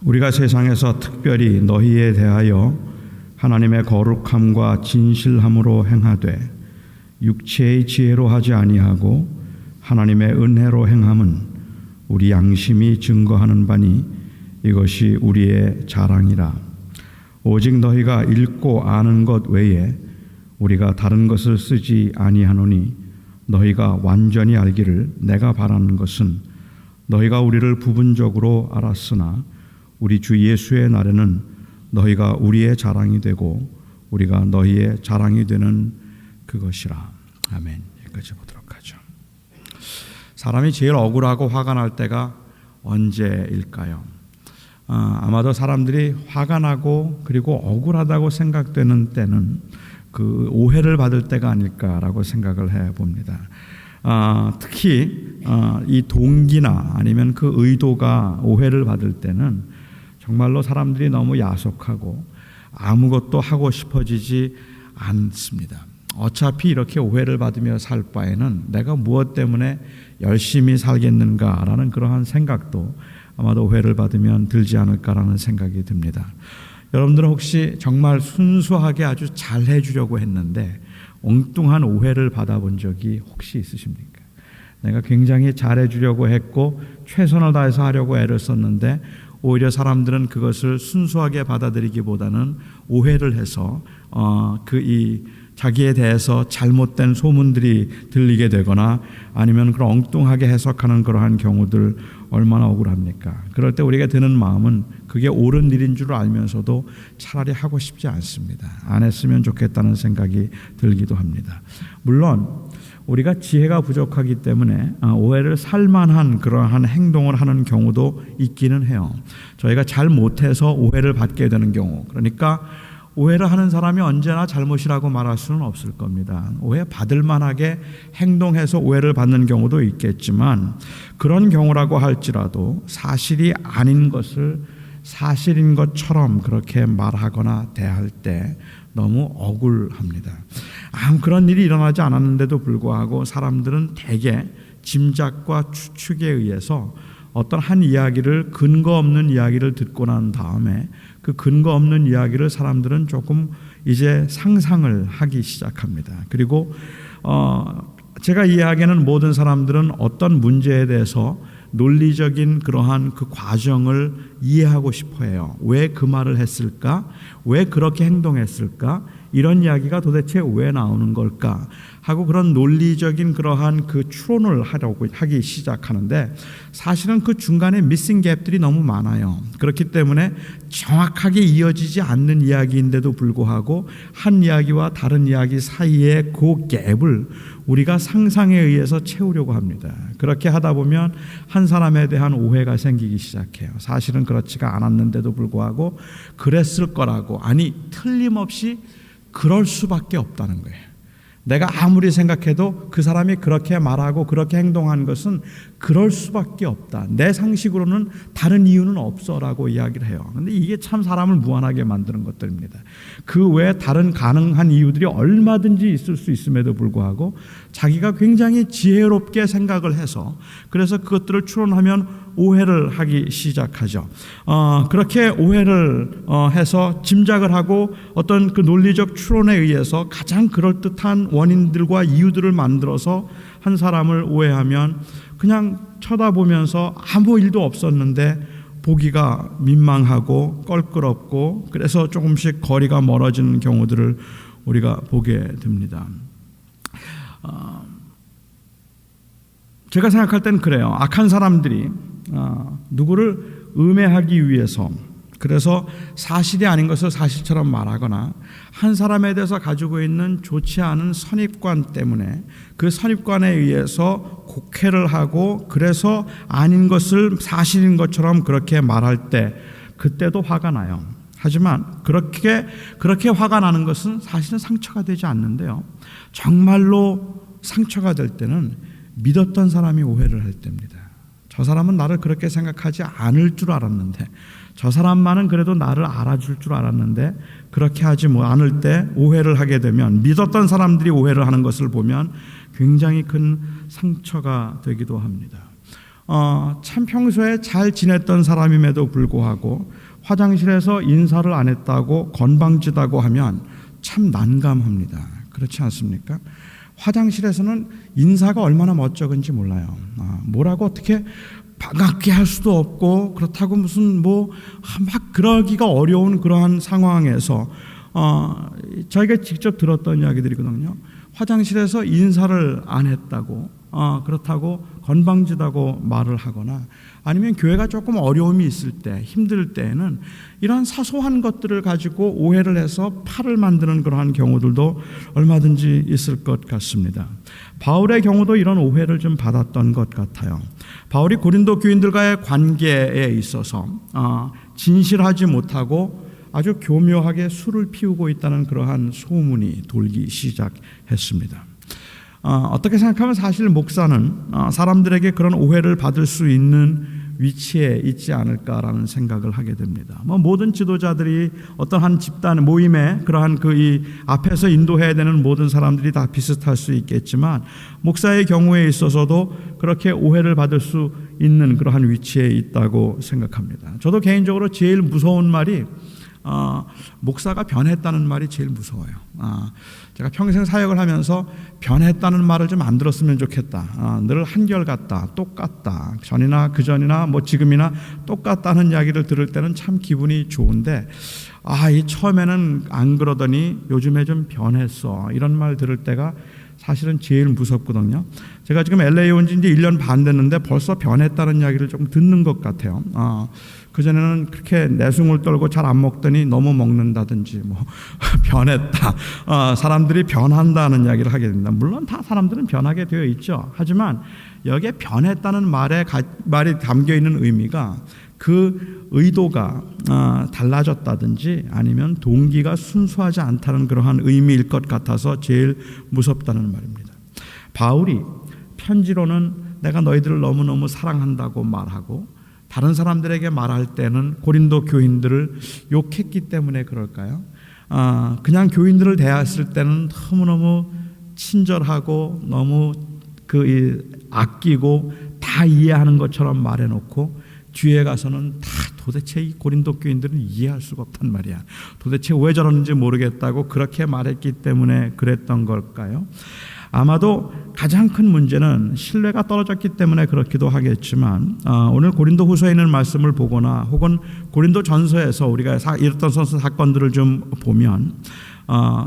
우리가 세상에서 특별히 너희에 대하여 하나님의 거룩함과 진실함으로 행하되 육체의 지혜로 하지 아니하고 하나님의 은혜로 행함은 우리 양심이 증거하는 바니 이것이 우리의 자랑이라. 오직 너희가 읽고 아는 것 외에 우리가 다른 것을 쓰지 아니하노니 너희가 완전히 알기를 내가 바라는 것은 너희가 우리를 부분적으로 알았으나 우리 주 예수의 날에는 너희가 우리의 자랑이 되고 우리가 너희의 자랑이 되는 그것이라. 아멘. 여기까지 보도록 하죠. 사람이 제일 억울하고 화가 날 때가 언제일까요? 아마도 사람들이 화가 나고 그리고 억울하다고 생각되는 때는 그 오해를 받을 때가 아닐까라고 생각을 해봅니다. 특히 이 동기나 아니면 그 의도가 오해를 받을 때는 정말로 사람들이 너무 야속하고 아무것도 하고 싶어지지 않습니다. 어차피 이렇게 오해를 받으며 살 바에는 내가 무엇 때문에 열심히 살겠는가라는 그러한 생각도 아마도 오해를 받으면 들지 않을까라는 생각이 듭니다. 여러분들은 혹시 정말 순수하게 아주 잘 해주려고 했는데 엉뚱한 오해를 받아본 적이 혹시 있으십니까? 내가 굉장히 잘 해주려고 했고 최선을 다해서 하려고 애를 썼는데 오히려 사람들은 그것을 순수하게 받아들이기보다는 오해를 해서 자기에 대해서 잘못된 소문들이 들리게 되거나 아니면 그런 엉뚱하게 해석하는 그러한 경우들 얼마나 억울합니까? 그럴 때 우리가 드는 마음은 그게 옳은 일인 줄 알면서도 차라리 하고 싶지 않습니다. 안 했으면 좋겠다는 생각이 들기도 합니다. 물론 우리가 지혜가 부족하기 때문에 오해를 살만한 그러한 행동을 하는 경우도 있기는 해요. 저희가 잘 못해서 오해를 받게 되는 경우, 그러니까 오해를 하는 사람이 언제나 잘못이라고 말할 수는 없을 겁니다. 오해 받을 만하게 행동해서 오해를 받는 경우도 있겠지만 그런 경우라고 할지라도 사실이 아닌 것을 사실인 것처럼 그렇게 말하거나 대할 때 너무 억울합니다. 그런 일이 일어나지 않았는데도 불구하고 사람들은 대개 짐작과 추측에 의해서 어떤 한 이야기를 근거 없는 이야기를 듣고 난 다음에 그 근거 없는 이야기를 사람들은 조금 이제 상상을 하기 시작합니다. 그리고 제가 이해하기에는 모든 사람들은 어떤 문제에 대해서 논리적인 그러한 그 과정을 이해하고 싶어 해요. 왜 그 말을 했을까? 왜 그렇게 행동했을까? 이런 이야기가 도대체 왜 나오는 걸까? 하고 그런 논리적인 그러한 그 추론을 하기 시작하는데 사실은 그 중간에 미싱 갭들이 너무 많아요. 그렇기 때문에 정확하게 이어지지 않는 이야기인데도 불구하고 한 이야기와 다른 이야기 사이의 그 갭을 우리가 상상에 의해서 채우려고 합니다. 그렇게 하다 보면 한 사람에 대한 오해가 생기기 시작해요. 사실은 그렇지가 않았는데도 불구하고 그랬을 거라고, 아니 틀림없이 그럴 수밖에 없다는 거예요. 내가 아무리 생각해도 그 사람이 그렇게 말하고 그렇게 행동한 것은 그럴 수밖에 없다. 내 상식으로는 다른 이유는 없어라고 이야기를 해요. 그런데 이게 참 사람을 무한하게 만드는 것들입니다. 그 외에 다른 가능한 이유들이 얼마든지 있을 수 있음에도 불구하고 자기가 굉장히 지혜롭게 생각을 해서 그래서 그것들을 추론하면 오해를 하기 시작하죠. 그렇게 오해를 해서 짐작을 하고 어떤 그 논리적 추론에 의해서 가장 그럴듯한 원인들과 이유들을 만들어서 한 사람을 오해하면 그냥 쳐다보면서 아무 일도 없었는데 보기가 민망하고 껄끄럽고 그래서 조금씩 거리가 멀어지는 경우들을 우리가 보게 됩니다. 제가 생각할 때는 그래요. 악한 사람들이 누구를 음해하기 위해서 그래서 사실이 아닌 것을 사실처럼 말하거나 한 사람에 대해서 가지고 있는 좋지 않은 선입관 때문에 그 선입관에 의해서 곡해를 하고 그래서 아닌 것을 사실인 것처럼 그렇게 말할 때 그때도 화가 나요. 하지만 그렇게 화가 나는 것은 사실은 상처가 되지 않는데요. 정말로 상처가 될 때는 믿었던 사람이 오해를 할 때입니다. 저 사람은 나를 그렇게 생각하지 않을 줄 알았는데 저 사람만은 그래도 나를 알아줄 줄 알았는데 그렇게 하지 않을 때 오해를 하게 되면 믿었던 사람들이 오해를 하는 것을 보면 굉장히 큰 상처가 되기도 합니다. 참 평소에 잘 지냈던 사람임에도 불구하고 화장실에서 인사를 안 했다고 건방지다고 하면 참 난감합니다. 그렇지 않습니까? 화장실에서는 인사가 얼마나 멋쩍은지 몰라요. 뭐라고 어떻게 반갑게 할 수도 없고, 그렇다고 무슨 막 그러기가 어려운 그러한 상황에서 저희가 직접 들었던 이야기들이거든요. 화장실에서 인사를 안 했다고, 그렇다고 건방지다고 말을 하거나, 아니면 교회가 조금 어려움이 있을 때, 힘들 때에는 이러한 사소한 것들을 가지고 오해를 해서 팔을 만드는 그러한 경우들도 얼마든지 있을 것 같습니다. 바울의 경우도 이런 오해를 좀 받았던 것 같아요. 바울이 고린도 교인들과의 관계에 있어서 진실하지 못하고 아주 교묘하게 술을 피우고 있다는 그러한 소문이 돌기 시작했습니다. 어떻게 생각하면 사실 목사는 사람들에게 그런 오해를 받을 수 있는 위치에 있지 않을까라는 생각을 하게 됩니다. 모든 지도자들이 어떤 한 집단 모임에 그러한 이 앞에서 인도해야 되는 모든 사람들이 다 비슷할 수 있겠지만, 목사의 경우에 있어서도 그렇게 오해를 받을 수 있는 그러한 위치에 있다고 생각합니다. 저도 개인적으로 제일 무서운 말이 목사가 변했다는 말이 제일 무서워요. 제가 평생 사역을 하면서 변했다는 말을 좀 안 들었으면 좋겠다. 늘 한결같다, 똑같다, 전이나 그전이나 지금이나 똑같다는 이야기를 들을 때는 참 기분이 좋은데, 이 처음에는 안 그러더니 요즘에 좀 변했어, 이런 말 들을 때가 사실은 제일 무섭거든요. 제가 지금 LA에 온 지 이제 1년 반 됐는데 벌써 변했다는 이야기를 조금 듣는 것 같아요. 그전에는 그렇게 내숭을 떨고 잘 안 먹더니 너무 먹는다든지 변했다. 사람들이 변한다는 이야기를 하게 됩니다. 물론 다 사람들은 변하게 되어 있죠. 하지만 여기에 변했다는 말이 담겨있는 의미가 그 의도가 달라졌다든지 아니면 동기가 순수하지 않다는 그러한 의미일 것 같아서 제일 무섭다는 말입니다. 바울이 편지로는 내가 너희들을 너무너무 사랑한다고 말하고 다른 사람들에게 말할 때는 고린도 교인들을 욕했기 때문에 그럴까요? 그냥 교인들을 대했을 때는 너무너무 친절하고 너무 아끼고 다 이해하는 것처럼 말해놓고 뒤에 가서는 다 도대체 이 고린도 교인들은 이해할 수가 없단 말이야. 도대체 왜 저러는지 모르겠다고 그렇게 말했기 때문에 그랬던 걸까요? 아마도 가장 큰 문제는 신뢰가 떨어졌기 때문에 그렇기도 하겠지만, 오늘 고린도 후서에 있는 말씀을 보거나 혹은 고린도 전서에서 우리가 일었던 사건들을 좀 보면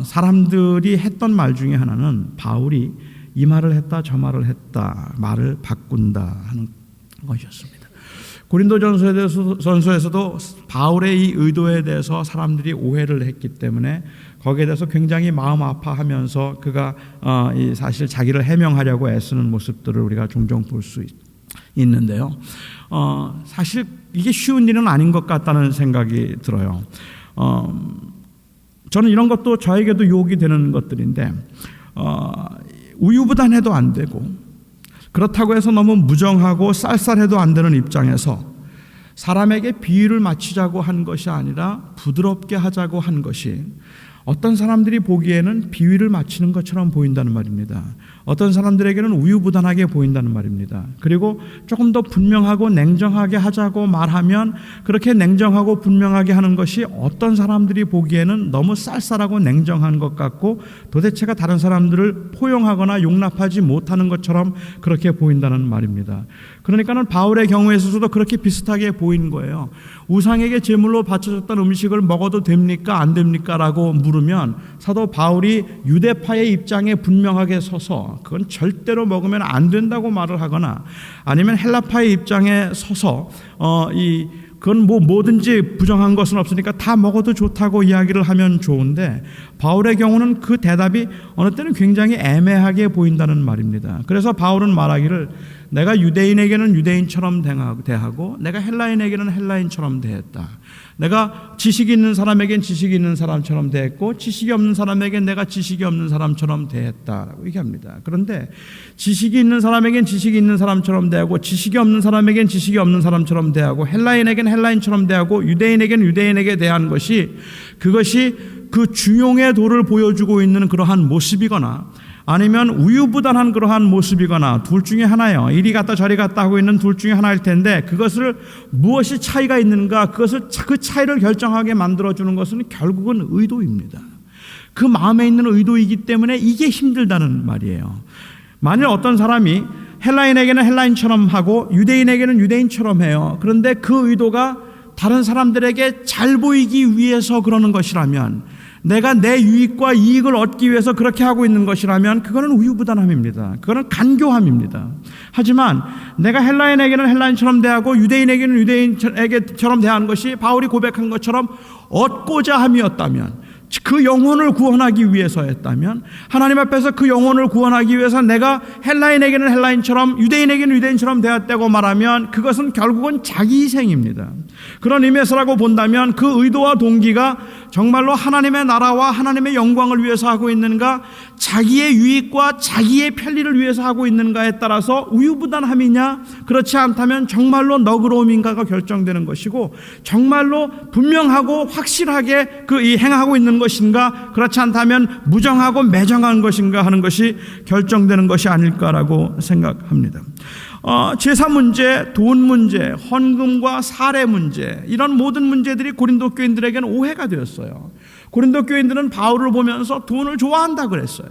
사람들이 했던 말 중에 하나는 바울이 이 말을 했다 저 말을 했다, 말을 바꾼다 하는 것이었습니다. 고린도 전서에서도 바울의 이 의도에 대해서 사람들이 오해를 했기 때문에 거기에 대해서 굉장히 마음 아파하면서 그가 사실 자기를 해명하려고 애쓰는 모습들을 우리가 종종 볼 수 있는데요. 사실 이게 쉬운 일은 아닌 것 같다는 생각이 들어요. 저는 이런 것도 저에게도 유혹이 되는 것들인데, 우유부단해도 안 되고 그렇다고 해서 너무 무정하고 쌀쌀해도 안 되는 입장에서 사람에게 비유를 맞추자고 한 것이 아니라 부드럽게 하자고 한 것이 어떤 사람들이 보기에는 비위를 맞추는 것처럼 보인다는 말입니다. 어떤 사람들에게는 우유부단하게 보인다는 말입니다. 그리고 조금 더 분명하고 냉정하게 하자고 말하면 그렇게 냉정하고 분명하게 하는 것이 어떤 사람들이 보기에는 너무 쌀쌀하고 냉정한 것 같고 도대체가 다른 사람들을 포용하거나 용납하지 못하는 것처럼 그렇게 보인다는 말입니다. 그러니까는 바울의 경우에 있어서도 그렇게 비슷하게 보인 거예요. 우상에게 제물로 바쳐졌던 음식을 먹어도 됩니까? 안 됩니까? 라고 물으면 사도 바울이 유대파의 입장에 분명하게 서서 그건 절대로 먹으면 안 된다고 말을 하거나, 아니면 헬라파의 입장에 서서 그건 뭐든지 부정한 것은 없으니까 다 먹어도 좋다고 이야기를 하면 좋은데, 바울의 경우는 그 대답이 어느 때는 굉장히 애매하게 보인다는 말입니다. 그래서 바울은 말하기를 내가 유대인에게는 유대인처럼 대하고 내가 헬라인에게는 헬라인처럼 대했다. 내가 지식이 있는 사람에겐 지식이 있는 사람처럼 대했고 지식이 없는 사람에겐 내가 지식이 없는 사람처럼 대했다라고 얘기합니다. 그런데 지식이 있는 사람에겐 지식이 있는 사람처럼 대하고 지식이 없는 사람에겐 지식이 없는 사람처럼 대하고 헬라인에겐 헬라인처럼 대하고 유대인에겐 유대인에게 대한 것이 그것이 그 중용의 도를 보여주고 있는 그러한 모습이거나 아니면 우유부단한 그러한 모습이거나 둘 중에 하나예요. 이리 갔다 저리 갔다 하고 있는 둘 중에 하나일 텐데 그것을 무엇이 차이가 있는가, 그 차이를 결정하게 만들어주는 것은 결국은 의도입니다. 그 마음에 있는 의도이기 때문에 이게 힘들다는 말이에요. 만일 어떤 사람이 헬라인에게는 헬라인처럼 하고 유대인에게는 유대인처럼 해요. 그런데 그 의도가 다른 사람들에게 잘 보이기 위해서 그러는 것이라면, 내가 내 유익과 이익을 얻기 위해서 그렇게 하고 있는 것이라면 그거는 우유부단함입니다. 그거는 간교함입니다. 하지만 내가 헬라인에게는 헬라인처럼 대하고 유대인에게는 유대인에게처럼 대하는 것이 바울이 고백한 것처럼 얻고자 함이었다면, 그 영혼을 구원하기 위해서였다면, 하나님 앞에서 그 영혼을 구원하기 위해서 내가 헬라인에게는 헬라인처럼 유대인에게는 유대인처럼 되었다고 말하면 그것은 결국은 자기 희생입니다. 그런 의미에서라고 본다면 그 의도와 동기가 정말로 하나님의 나라와 하나님의 영광을 위해서 하고 있는가, 자기의 유익과 자기의 편리를 위해서 하고 있는가에 따라서 우유부단함이냐, 그렇지 않다면 정말로 너그러움인가가 결정되는 것이고, 정말로 분명하고 확실하게 행하고 있는 것인가, 그렇지 않다면 무정하고 매정한 것인가 하는 것이 결정되는 것이 아닐까라고 생각합니다. 제사 문제, 돈 문제, 헌금과 살해 문제, 이런 모든 문제들이 고린도 교인들에게는 오해가 되었어요. 고린도 교인들은 바울을 보면서 돈을 좋아한다 그랬어요.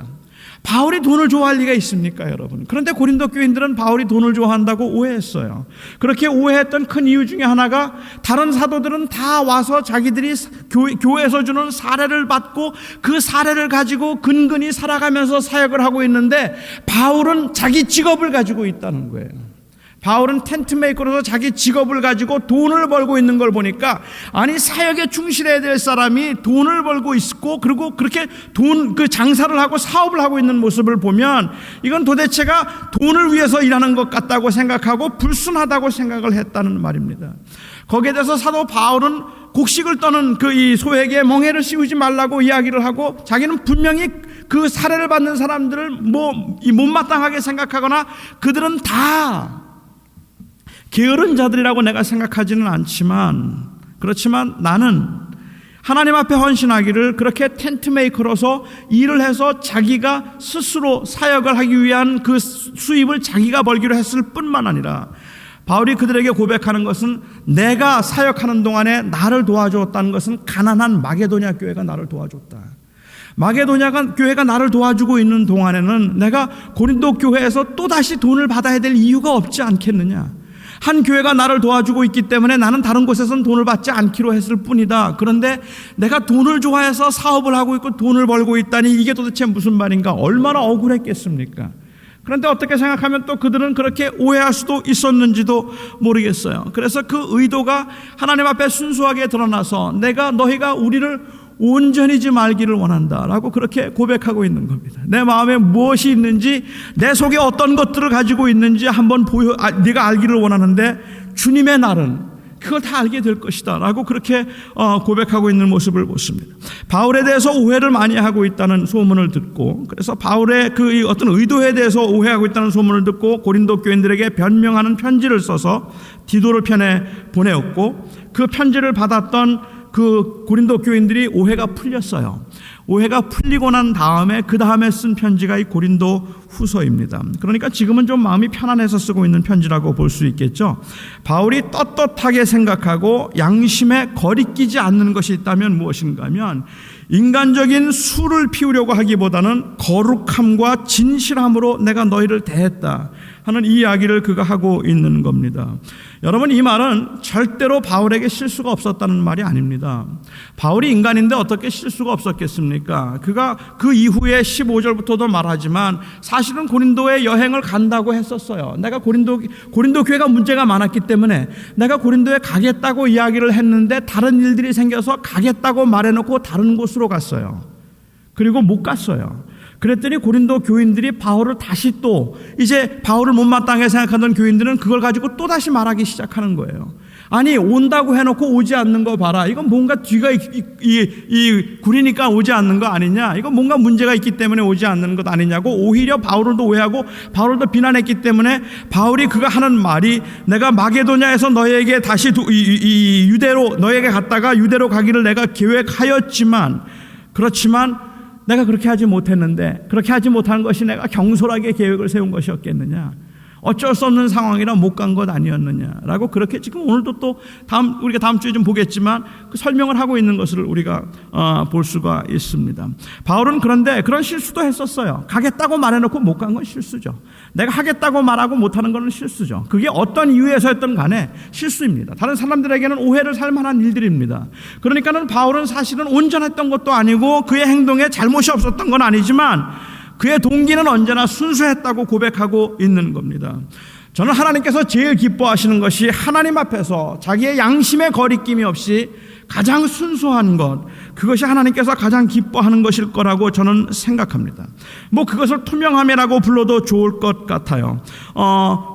바울이 돈을 좋아할 리가 있습니까, 여러분? 그런데 고린도 교인들은 바울이 돈을 좋아한다고 오해했어요. 그렇게 오해했던 큰 이유 중에 하나가, 다른 사도들은 다 와서 자기들이 교회에서 주는 사례를 받고 그 사례를 가지고 근근히 살아가면서 사역을 하고 있는데, 바울은 자기 직업을 가지고 있다는 거예요. 바울은 텐트 메이커로서 자기 직업을 가지고 돈을 벌고 있는 걸 보니까, 아니 사역에 충실해야 될 사람이 돈을 벌고 있고, 그리고 그렇게 그 장사를 하고 사업을 하고 있는 모습을 보면 이건 도대체가 돈을 위해서 일하는 것 같다고 생각하고 불순하다고 생각을 했다는 말입니다. 거기에 대해서 사도 바울은 곡식을 떠는 이 소에게 멍해를 씌우지 말라고 이야기를 하고, 자기는 분명히 그 사례를 받는 사람들을 못마땅하게 생각하거나 그들은 다 게으른 자들이라고 내가 생각하지는 않지만, 그렇지만 나는 하나님 앞에 헌신하기를, 그렇게 텐트 메이커로서 일을 해서 자기가 스스로 사역을 하기 위한 그 수입을 자기가 벌기로 했을 뿐만 아니라, 바울이 그들에게 고백하는 것은, 내가 사역하는 동안에 나를 도와주었다는 것은 가난한 마게도냐 교회가 나를 도와줬다. 마게도냐 교회가 나를 도와주고 있는 동안에는 내가 고린도 교회에서 또다시 돈을 받아야 될 이유가 없지 않겠느냐. 한 교회가 나를 도와주고 있기 때문에 나는 다른 곳에서는 돈을 받지 않기로 했을 뿐이다. 그런데 내가 돈을 좋아해서 사업을 하고 있고 돈을 벌고 있다니 이게 도대체 무슨 말인가, 얼마나 억울했겠습니까? 그런데 어떻게 생각하면 또 그들은 그렇게 오해할 수도 있었는지도 모르겠어요. 그래서 그 의도가 하나님 앞에 순수하게 드러나서, 내가 너희가 우리를 온전히지 말기를 원한다라고 그렇게 고백하고 있는 겁니다. 내 마음에 무엇이 있는지, 내 속에 어떤 것들을 가지고 있는지 한번 네가 알기를 원하는데, 주님의 날은 그걸 다 알게 될 것이다 라고 그렇게 고백하고 있는 모습을 보십니다. 바울에 대해서 오해를 많이 하고 있다는 소문을 듣고, 그래서 바울의 그 어떤 의도에 대해서 오해하고 있다는 소문을 듣고 고린도 교인들에게 변명하는 편지를 써서 디도를 편에 보내었고, 그 편지를 받았던 그 고린도 교인들이 오해가 풀렸어요. 오해가 풀리고 난 다음에 그 다음에 쓴 편지가 이 고린도 후서입니다. 그러니까 지금은 좀 마음이 편안해서 쓰고 있는 편지라고 볼 수 있겠죠. 바울이 떳떳하게 생각하고 양심에 거리끼지 않는 것이 있다면 무엇인가 하면, 인간적인 수를 피우려고 하기보다는 거룩함과 진실함으로 내가 너희를 대했다 하는 이 이야기를 그가 하고 있는 겁니다. 여러분, 이 말은 절대로 바울에게 실수가 없었다는 말이 아닙니다. 바울이 인간인데 어떻게 실수가 없었겠습니까? 그가 그 이후에 15절부터도 말하지만 사실은 고린도에 여행을 간다고 했었어요. 내가 고린도 교회가 문제가 많았기 때문에 내가 고린도에 가겠다고 이야기를 했는데, 다른 일들이 생겨서 가겠다고 말해놓고 다른 곳으로 갔어요. 그리고 못 갔어요. 그랬더니 고린도 교인들이 바울을 다시 또, 이제 바울을 못마땅하게 생각하던 교인들은 그걸 가지고 또 다시 말하기 시작하는 거예요. 아니, 온다고 해놓고 오지 않는 거 봐라. 이건 뭔가 뒤가 구리니까 오지 않는 거 아니냐. 이건 뭔가 문제가 있기 때문에 오지 않는 것 아니냐고 오히려 바울을 또 오해하고 바울을 또 비난했기 때문에, 바울이 그가 하는 말이, 내가 마게도냐에서 너에게 다시 유대로 너에게 갔다가 유대로 가기를 내가 계획하였지만, 그렇지만 내가 그렇게 하지 못했는데 그렇게 하지 못한 것이 내가 경솔하게 계획을 세운 것이었겠느냐, 어쩔 수 없는 상황이라 못 간 것 아니었느냐라고 그렇게 지금 오늘도 또 우리가 다음 주에 좀 보겠지만 그 설명을 하고 있는 것을 우리가 볼 수가 있습니다. 바울은 그런데 그런 실수도 했었어요. 가겠다고 말해놓고 못 간 건 실수죠. 내가 하겠다고 말하고 못하는 건 실수죠. 그게 어떤 이유에서였든 간에 실수입니다. 다른 사람들에게는 오해를 살 만한 일들입니다. 그러니까는 바울은 사실은 온전했던 것도 아니고 그의 행동에 잘못이 없었던 건 아니지만 그의 동기는 언제나 순수했다고 고백하고 있는 겁니다. 저는 하나님께서 제일 기뻐하시는 것이 하나님 앞에서 자기의 양심에 거리낌이 없이 가장 순수한 것, 그것이 하나님께서 가장 기뻐하는 것일 거라고 저는 생각합니다. 그것을 투명함이라고 불러도 좋을 것 같아요.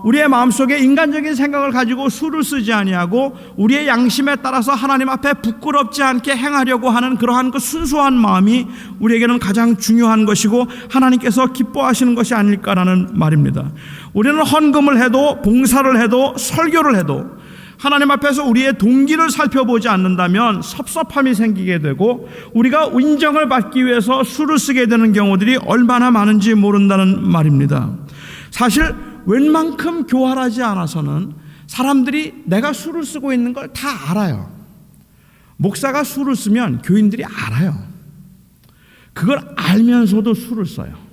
우리의 마음속에 인간적인 생각을 가지고 수를 쓰지 아니하고 우리의 양심에 따라서 하나님 앞에 부끄럽지 않게 행하려고 하는 그러한 그 순수한 마음이 우리에게는 가장 중요한 것이고 하나님께서 기뻐하시는 것이 아닐까라는 말입니다. 우리는 헌금을 해도 봉사를 해도 설교를 해도 하나님 앞에서 우리의 동기를 살펴보지 않는다면 섭섭함이 생기게 되고 우리가 인정을 받기 위해서 수를 쓰게 되는 경우들이 얼마나 많은지 모른다는 말입니다. 사실 웬만큼 교활하지 않아서는 사람들이 내가 수를 쓰고 있는 걸 다 알아요. 목사가 수를 쓰면 교인들이 알아요. 그걸 알면서도 수를 써요.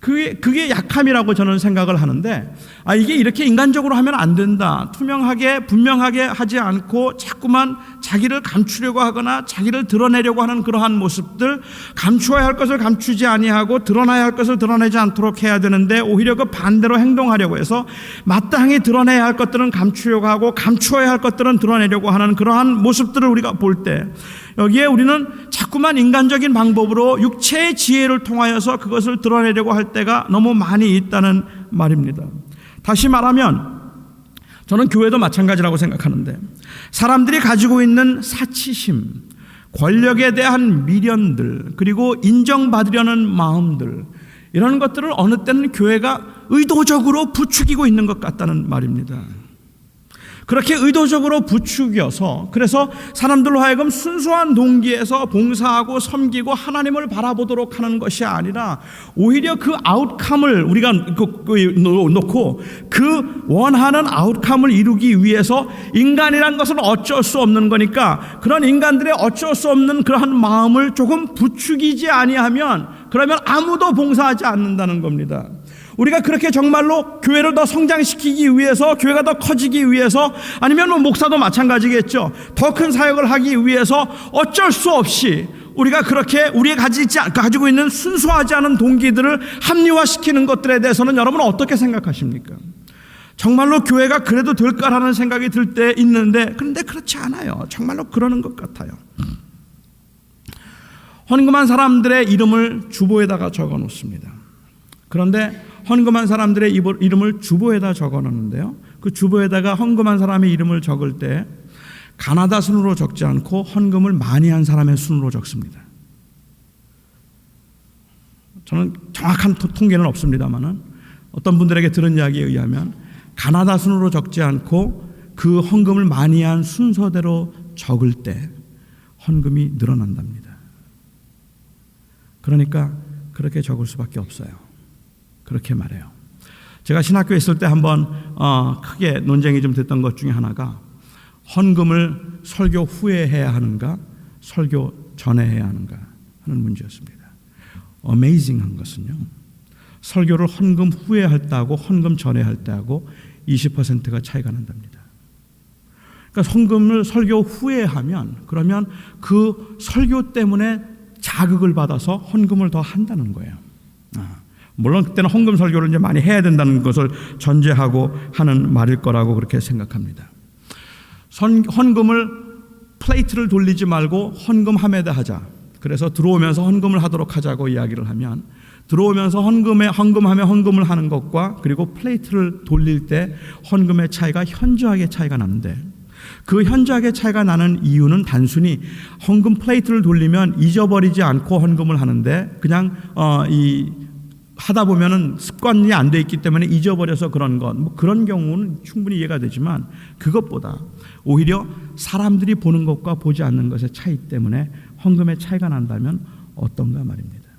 그게 약함이라고 저는 생각을 하는데, 이게 이렇게 인간적으로 하면 안 된다, 투명하게 분명하게 하지 않고 자꾸만 자기를 감추려고 하거나 자기를 드러내려고 하는 그러한 모습들, 감추어야 할 것을 감추지 아니하고 드러나야 할 것을 드러내지 않도록 해야 되는데 오히려 그 반대로 행동하려고 해서 마땅히 드러내야 할 것들은 감추려고 하고 감추어야 할 것들은 드러내려고 하는 그러한 모습들을 우리가 볼 때, 여기에 우리는 자꾸만 인간적인 방법으로 육체의 지혜를 통하여서 그것을 드러내려고 할 때가 너무 많이 있다는 말입니다. 다시 말하면 저는 교회도 마찬가지라고 생각하는데, 사람들이 가지고 있는 사치심, 권력에 대한 미련들, 그리고 인정받으려는 마음들, 이런 것들을 어느 때는 교회가 의도적으로 부추기고 있는 것 같다는 말입니다. 그렇게 의도적으로 부추겨서, 그래서 사람들로 하여금 순수한 동기에서 봉사하고 섬기고 하나님을 바라보도록 하는 것이 아니라 오히려 그 아웃컴을 우리가 놓고 그 원하는 아웃컴을 이루기 위해서, 인간이란 것은 어쩔 수 없는 거니까 그런 인간들의 어쩔 수 없는 그러한 마음을 조금 부추기지 아니하면, 그러면 아무도 봉사하지 않는다는 겁니다. 우리가 그렇게 정말로 교회를 더 성장시키기 위해서, 교회가 더 커지기 위해서, 아니면 목사도 마찬가지겠죠, 더 큰 사역을 하기 위해서 어쩔 수 없이 우리가 그렇게 우리가 가지고 있는 순수하지 않은 동기들을 합리화시키는 것들에 대해서는 여러분은 어떻게 생각하십니까? 정말로 교회가 그래도 될까라는 생각이 들 때 있는데, 그런데 그렇지 않아요. 정말로 그러는 것 같아요. 헌금한 사람들의 이름을 주보에다가 적어 놓습니다. 그런데 헌금한 사람들의 이름을 주보에다 적어 놓는데요, 그 주보에다가 헌금한 사람의 이름을 적을 때 가나다 순으로 적지 않고 헌금을 많이 한 사람의 순으로 적습니다. 저는 정확한 통계는 없습니다만은 어떤 분들에게 들은 이야기에 의하면 가나다 순으로 적지 않고 그 헌금을 많이 한 순서대로 적을 때 헌금이 늘어난답니다. 그러니까 그렇게 적을 수밖에 없어요. 그렇게 말해요. 제가 신학교에 있을 때 한번 크게 논쟁이 좀 됐던 것 중에 하나가, 헌금을 설교 후에 해야 하는가 설교 전에 해야 하는가 하는 문제였습니다. 어메이징한 것은요, 설교를 헌금 후에 할 때하고 헌금 전에 할 때하고 20%가 차이가 난답니다. 그러니까 헌금을 설교 후에 하면, 그러면 그 설교 때문에 자극을 받아서 헌금을 더 한다는 거예요. 물론 그때는 헌금 설교를 이제 많이 해야 된다는 것을 전제하고 하는 말일 거라고 그렇게 생각합니다. 헌금을 플레이트를 돌리지 말고 헌금함에다 하자. 그래서 들어오면서 헌금을 하도록 하자고 이야기를 하면, 들어오면서 헌금하며 헌금을 하는 것과 그리고 플레이트를 돌릴 때 헌금의 차이가 현저하게 차이가 나는데, 그 현저하게 차이가 나는 이유는 단순히 헌금 플레이트를 돌리면 잊어버리지 않고 헌금을 하는데, 그냥 하다 보면은 습관이 안 돼 있기 때문에 잊어버려서 그런 것, 그런 경우는 충분히 이해가 되지만, 그것보다 오히려 사람들이 보는 것과 보지 않는 것의 차이 때문에 헌금의 차이가 난다면 어떤가 말입니다.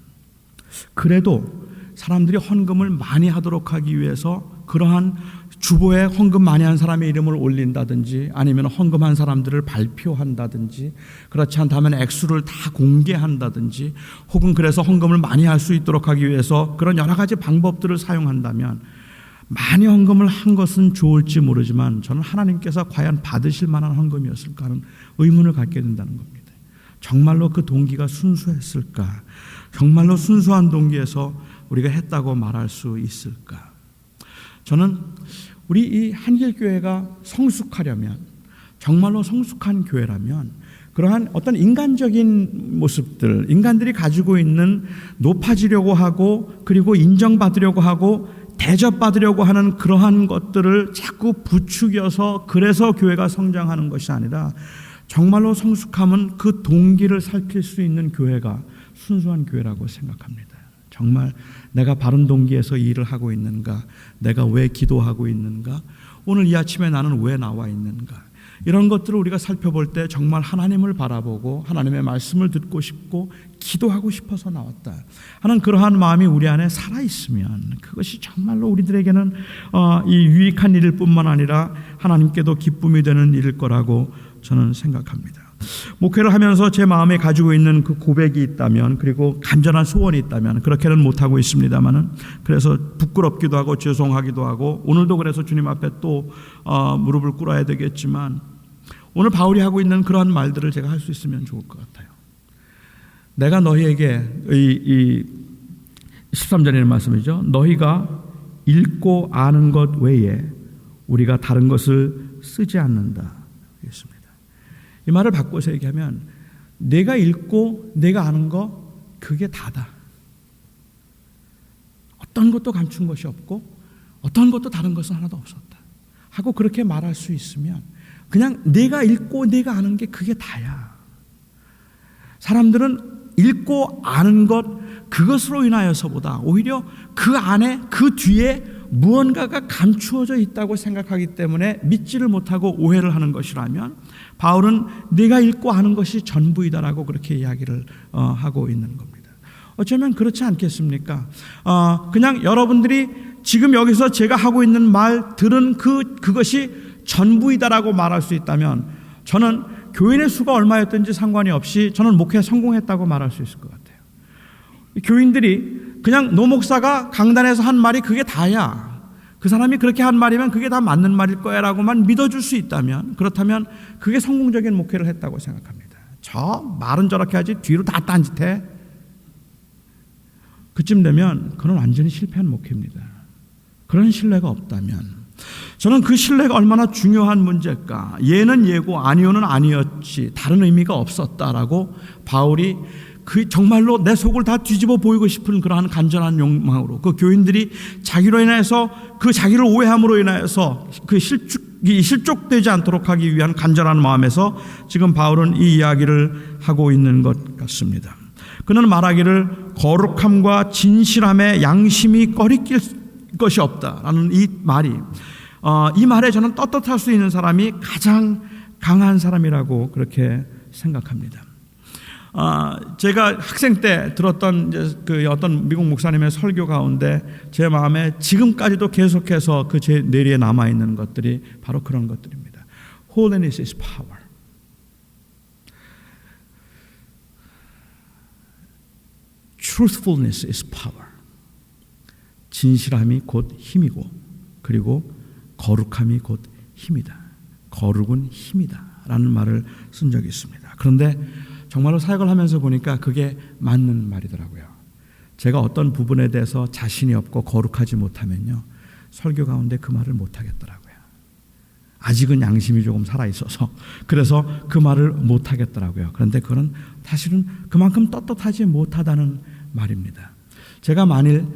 그래도 사람들이 헌금을 많이 하도록 하기 위해서 그러한 주보에 헌금 많이 한 사람의 이름을 올린다든지 아니면 헌금한 사람들을 발표한다든지 그렇지 않다면 액수를 다 공개한다든지 혹은 그래서 헌금을 많이 할 수 있도록 하기 위해서 그런 여러 가지 방법들을 사용한다면 많이 헌금을 한 것은 좋을지 모르지만 저는 하나님께서 과연 받으실 만한 헌금이었을까 하는 의문을 갖게 된다는 겁니다. 정말로 그 동기가 순수했을까? 정말로 순수한 동기에서 우리가 했다고 말할 수 있을까? 저는 우리 이 한길교회가 성숙하려면 정말로 성숙한 교회라면 그러한 어떤 인간적인 모습들, 인간들이 가지고 있는 높아지려고 하고 그리고 인정받으려고 하고 대접받으려고 하는 그러한 것들을 자꾸 부추겨서 그래서 교회가 성장하는 것이 아니라 정말로 성숙함은 그 동기를 살필 수 있는 교회가 순수한 교회라고 생각합니다. 정말 내가 바른 동기에서 이 일을 하고 있는가? 내가 왜 기도하고 있는가? 오늘 이 아침에 나는 왜 나와 있는가? 이런 것들을 우리가 살펴볼 때 정말 하나님을 바라보고 하나님의 말씀을 듣고 싶고 기도하고 싶어서 나왔다 하는 그러한 마음이 우리 안에 살아있으면 그것이 정말로 우리들에게는 이 유익한 일일 뿐만 아니라 하나님께도 기쁨이 되는 일일 거라고 저는 생각합니다. 목회를 하면서 제 마음에 가지고 있는 그 고백이 있다면 그리고 간절한 소원이 있다면 그렇게는 못하고 있습니다만은 그래서 부끄럽기도 하고 죄송하기도 하고 오늘도 그래서 주님 앞에 또 무릎을 꿇어야 되겠지만 오늘 바울이 하고 있는 그러한 말들을 제가 할 수 있으면 좋을 것 같아요. 내가 너희에게 이 13절의 말씀이죠. 너희가 읽고 아는 것 외에 우리가 다른 것을 쓰지 않는다. 그렇습니다. 이 말을 바꿔서 얘기하면 내가 읽고 내가 아는 거 그게 다다. 어떤 것도 감춘 것이 없고 어떤 것도 다른 것은 하나도 없었다 하고 그렇게 말할 수 있으면 그냥 내가 읽고 내가 아는 게 그게 다야. 사람들은 읽고 아는 것 그것으로 인하여서보다 오히려 그 안에 그 뒤에 무언가가 감추어져 있다고 생각하기 때문에 믿지를 못하고 오해를 하는 것이라면 바울은 네가 읽고 아는 것이 전부이다라고 그렇게 이야기를 하고 있는 겁니다. 어쩌면 그렇지 않겠습니까? 그냥 여러분들이 지금 여기서 제가 하고 있는 말 들은 그것이 전부이다라고 말할 수 있다면 저는 교인의 수가 얼마였든지 상관이 없이 저는 목회에 성공했다고 말할 수 있을 것 같아요. 교인들이 그냥 노 목사가 강단에서 한 말이 그게 다야. 그 사람이 그렇게 한 말이면 그게 다 맞는 말일 거야 라고만 믿어줄 수 있다면 그렇다면 그게 성공적인 목회를 했다고 생각합니다. 저 말은 저렇게 하지 뒤로 다 딴짓해. 그쯤 되면 그건 완전히 실패한 목회입니다. 그런 신뢰가 없다면 저는 그 신뢰가 얼마나 중요한 문제일까. 예는 예고 아니오는 아니었지 다른 의미가 없었다라고 바울이 그 정말로 내 속을 다 뒤집어 보이고 싶은 그러한 간절한 욕망으로 그 교인들이 자기로 인해서 그 자기를 오해함으로 인해서 그 실족되지 않도록 하기 위한 간절한 마음에서 지금 바울은 이 이야기를 하고 있는 것 같습니다. 그는 말하기를 거룩함과 진실함에 양심이 꺼리낄 것이 없다라는 이 말이 이 말에 저는 떳떳할 수 있는 사람이 가장 강한 사람이라고 그렇게 생각합니다. 제가 학생 때 들었던 이제 그 어떤 미국 목사님의 설교 가운데 제 마음에 지금까지도 계속해서 그 제 뇌리에 남아 있는 것들이 바로 그런 것들입니다. Holiness is power. Truthfulness is power. 진실함이 곧 힘이고 그리고 거룩함이 곧 힘이다. 거룩은 힘이다 라는 말을 쓴 적이 있습니다. 그런데 정말로 사역을 하면서 보니까 그게 맞는 말이더라고요. 제가 어떤 부분에 대해서 자신이 없고 거룩하지 못하면요 설교 가운데 그 말을 못하겠더라고요. 아직은 양심이 조금 살아있어서 그래서 그 말을 못하겠더라고요. 그런데 그건 사실은 그만큼 떳떳하지 못하다는 말입니다. 제가 만일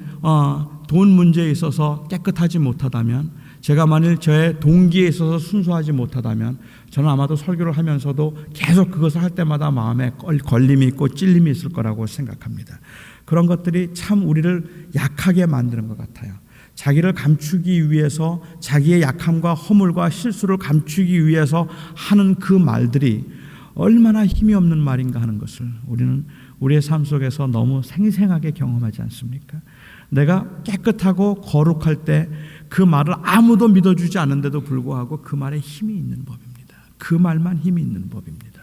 돈 문제에 있어서 깨끗하지 못하다면 제가 만일 저의 동기에 있어서 순수하지 못하다면 저는 아마도 설교를 하면서도 계속 그것을 할 때마다 마음에 걸림이 있고 찔림이 있을 거라고 생각합니다. 그런 것들이 참 우리를 약하게 만드는 것 같아요. 자기를 감추기 위해서 자기의 약함과 허물과 실수를 감추기 위해서 하는 그 말들이 얼마나 힘이 없는 말인가 하는 것을 우리는 우리의 삶 속에서 너무 생생하게 경험하지 않습니까? 내가 깨끗하고 거룩할 때 그 말을 아무도 믿어주지 않는데도 불구하고 그 말에 힘이 있는 법입니다. 그 말만 힘이 있는 법입니다.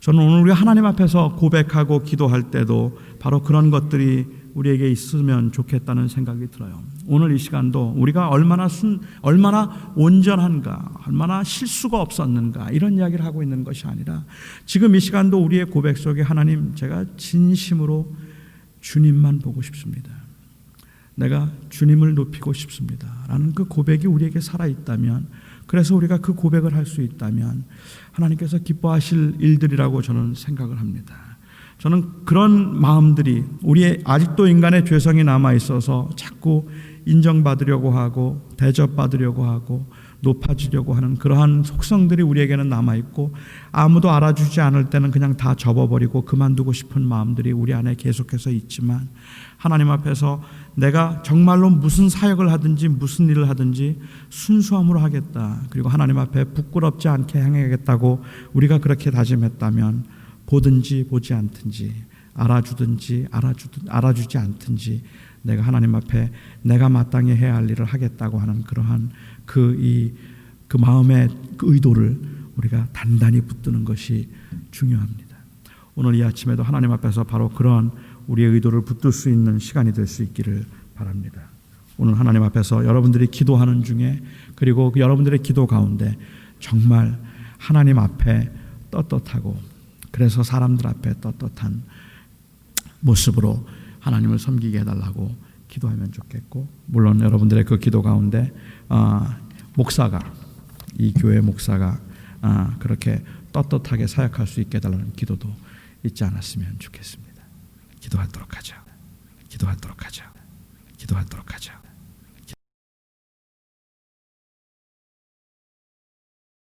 저는 오늘 우리가 하나님 앞에서 고백하고 기도할 때도 바로 그런 것들이 우리에게 있으면 좋겠다는 생각이 들어요. 오늘 이 시간도 우리가 얼마나 온전한가, 얼마나 실수가 없었는가 이런 이야기를 하고 있는 것이 아니라 지금 이 시간도 우리의 고백 속에 하나님, 제가 진심으로 주님만 보고 싶습니다. 내가 주님을 높이고 싶습니다 라는 그 고백이 우리에게 살아있다면, 그래서 우리가 그 고백을 할 수 있다면 하나님께서 기뻐하실 일들이라고 저는 생각을 합니다. 저는 그런 마음들이, 우리의 아직도 인간의 죄성이 남아있어서 자꾸 인정받으려고 하고 대접받으려고 하고 높아지려고 하는 그러한 속성들이 우리에게는 남아있고, 아무도 알아주지 않을 때는 그냥 다 접어버리고 그만두고 싶은 마음들이 우리 안에 계속해서 있지만, 하나님 앞에서 내가 정말로 무슨 사역을 하든지 무슨 일을 하든지 순수함으로 하겠다, 그리고 하나님 앞에 부끄럽지 않게 행하겠다고 우리가 그렇게 다짐했다면, 보든지 보지 않든지 알아주든지 알아주지 않든지 내가 하나님 앞에 내가 마땅히 해야 할 일을 하겠다고 하는 그러한 그 마음의 그 의도를 우리가 단단히 붙드는 것이 중요합니다. 오늘 이 아침에도 하나님 앞에서 바로 그런 우리의 의도를 붙들 수 있는 시간이 될 수 있기를 바랍니다. 오늘 하나님 앞에서 여러분들이 기도하는 중에, 그리고 그 여러분들의 기도 가운데 정말 하나님 앞에 떳떳하고, 그래서 사람들 앞에 떳떳한 모습으로 하나님을 섬기게 해달라고 기도하면 좋겠고, 물론 여러분들의 그 기도 가운데 목사가, 이 교회 목사가 그렇게 떳떳하게 사역할 수 있게 해달라는 기도도 잊지 않았으면 좋겠습니다. 기도하도록 하죠. 기도하도록 하죠. 기도하도록 하죠.